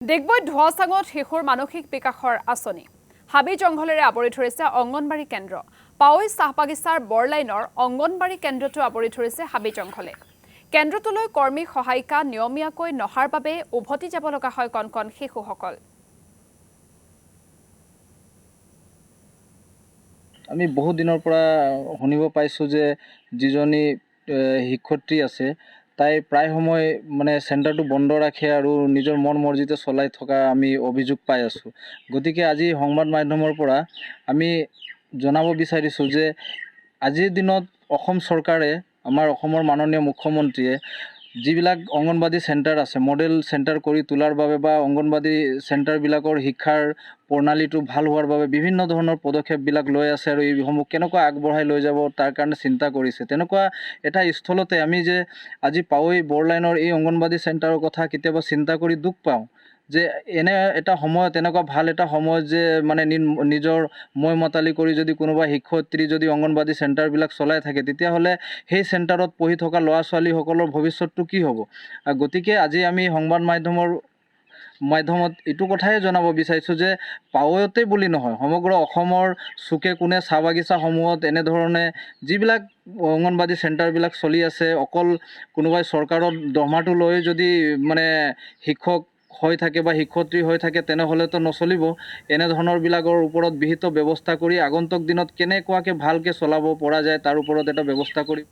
ডিগবৈত ধোৱাচাঙত শিশুৰ মানসিক বিকাশৰ আঁচনি হাবি জংঘলেৰে আৱৰি ধৰিছে অংগনবাড়ী কেন্দ্ৰ পাৱৈ চাহবাগিচাৰ বৰলাইনৰ অংগনবাড়ী কেন্দ্ৰটো আৱৰি ধৰিছে হাবি জংঘলে কেন্দ্ৰটোলৈ কৰ্মী সহায়িকা নিয়মীয়াকৈ নহাৰ বাবে উভতি যাব লগা হয় কণ শিশুসকল আমি বহু দিনৰ পৰা শুনিব পাইছো যে যিজনী শিক্ষয়িত্ৰী আছে তাই প্ৰায় সময় মানে চেণ্টাৰটো বন্ধ ৰাখে আৰু নিজৰ মন মৰ্জিতে চলাই থকা আমি অভিযোগ পাই আছো গতিকে আজি সংবাদ মাধ্যমৰ পৰা আমি জনাব বিচাৰিছো যে আজিৰ দিনত অসম চৰকাৰে আমাৰ অসমৰ মাননীয় মুখ্যমন্ত্ৰীয়ে যিবিলাক অংগনবাড়ী চেণ্টাৰ আছে মডেল চেণ্টাৰ কৰি তোলাৰ বাবে বা অংগনবাড়ী চেণ্টাৰবিলাকৰ শিক্ষাৰ প্ৰণালীটো ভাল হোৱাৰ বাবে বিভিন্ন ধৰণৰ পদক্ষেপবিলাক লৈ আছে আৰু এইসমূহ কেনেকুৱা আগবঢ়াই লৈ যাব তাৰ কাৰণে চিন্তা কৰিছে তেনেকুৱা এটা স্থলতে আমি যে আজি পাৱৈ বৰলাইনৰ এই অংগনবাড়ী চেণ্টাৰৰ কথা কেতিয়াবা চিন্তা কৰি দুখ পাওঁ যে এনে এটা সময়ত এনেকুৱা ভাল এটা সময় যে মানে নিজৰ মই মতালি কৰি যদি কোনোবা শিক্ষয়িত্ৰী যদি অংগনবাড়ী চেণ্টাৰবিলাক চলাই থাকে তেতিয়াহ'লে সেই চেণ্টাৰত পঢ়ি থকা ল'ৰা ছোৱালীসকলৰ ভৱিষ্যতটো কি হ'ব গতিকে আজি আমি সংবাদ মাধ্যমত এইটো কথাই জনাব বিচাৰিছোঁ যে পাৱৈতে বুলি নহয় সমগ্ৰ অসমৰ চুকে কোণে চাহ বাগিচাসমূহত এনেধৰণে যিবিলাক অংগনবাড়ী চেণ্টাৰবিলাক চলি আছে অকল কোনোবাই চৰকাৰৰ দৰমহাটো লৈ যদি মানে শিক্ষক হৈ থাকে বা শিক্ষয়িত্ৰী হৈ থাকে তেনেহ'লেতো নচলিব এনেধৰণৰবিলাকৰ ওপৰত বিহিত ব্যৱস্থা কৰি আগন্তুক দিনত কেনেকুৱাকৈ ভালকৈ চলাব পৰা যায় তাৰ ওপৰত এটা ব্যৱস্থা কৰি